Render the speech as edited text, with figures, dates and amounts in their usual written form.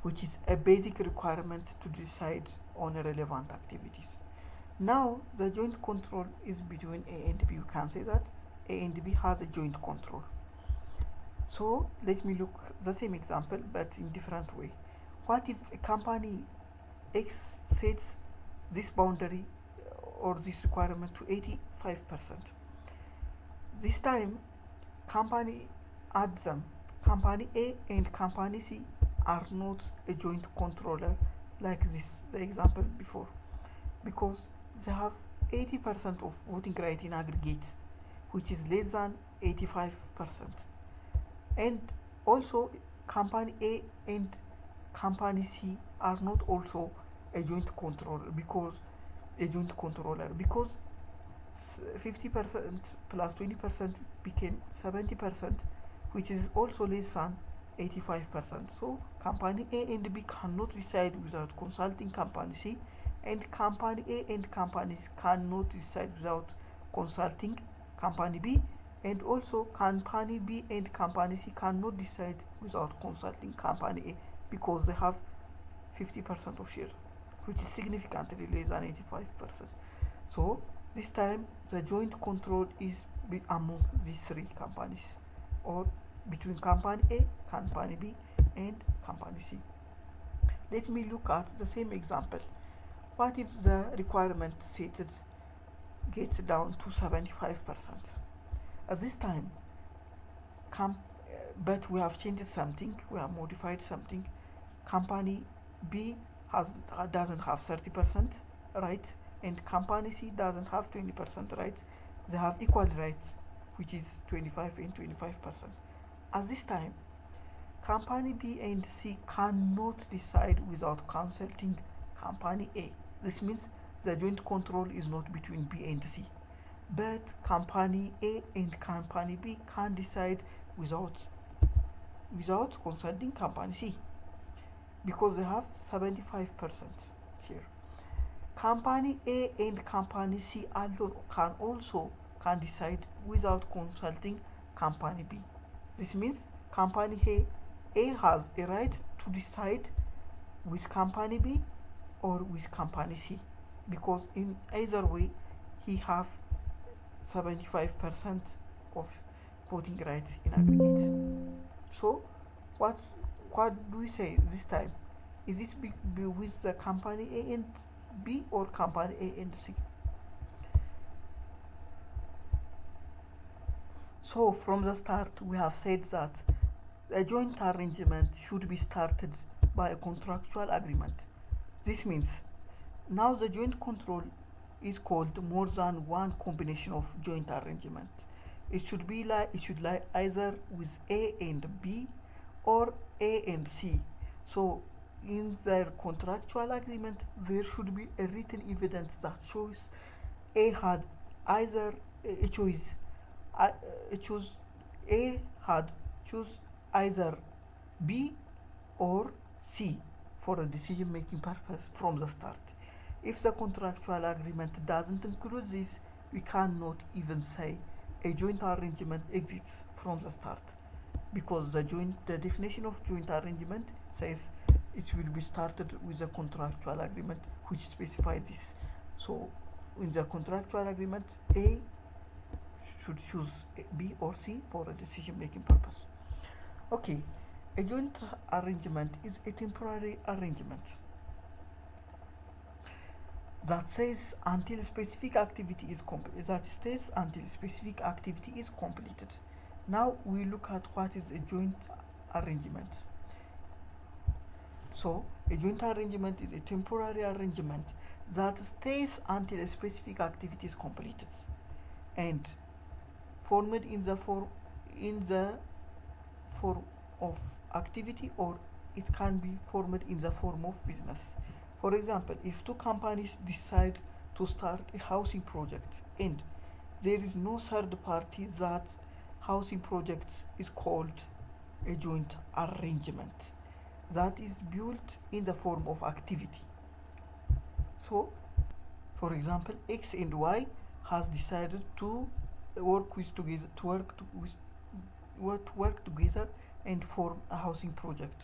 which is a basic requirement to decide on relevant activities. Now the joint control is between A and B. You can say that A and B has a joint control. So let me look the same example but in different way. What if a company X sets this boundary or this requirement to 85%? This time company add them. Company A and company C are not a joint controller like this the example before, because they have 80% of voting right in aggregate, which is less than 85%. And also company A and company C are not also a joint controller because 50% plus 20% became 70%, which is also less than 85%. So company A and B cannot decide without consulting company C, and company A and company C cannot decide without consulting company B, and also company B and company C cannot decide without consulting company A, because they have 50% of share, which is significantly less than 85%. So this time the joint control is among these three companies, or between company A, company B and company C. Let me look at the same example. What if the requirement set gets down to 75%? At this time, but we have changed something, we have modified something. Company B doesn't have 30% rights, and company C doesn't have 20% rights. They have equal rights, which is 25 and 25%. At this time, company B and C cannot decide without consulting company A. This means the joint control is not between B and C, but company A and company B can decide without consulting company C, because they have 75% share. Company A and company C alone can decide without consulting company B. This means company A has a right to decide with company B or with company C, because in either way he have 75% of voting rights in aggregate. So what do we say this time? Is this be with the company A and B or company A and C? So from the start we have said that a joint arrangement should be started by a contractual agreement. This means now the joint control is called more than one combination of joint arrangement. It should lie either with A and B or A and C. So in their contractual agreement there should be a written evidence that shows A had either a choice A had choose either B or C for a decision making purpose from the start. If the contractual agreement doesn't include this, we cannot even say a joint arrangement exists from the start, because the definition of joint arrangement says it will be started with a contractual agreement which specifies this. So in the contractual agreement, A should choose B or C for a decision making purpose. Okay, a joint arrangement is a temporary arrangement that says until specific activity is completed. Now we look at what is a joint arrangement. So a joint arrangement is a temporary arrangement that stays until a specific activity is completed and formed in the form of activity, or it can be formed in the form of business. For example, if two companies decide to start a housing project and there is no third party, that housing project is called a joint arrangement that is built in the form of activity. So for example, X and Y has decided to work together and form a housing project.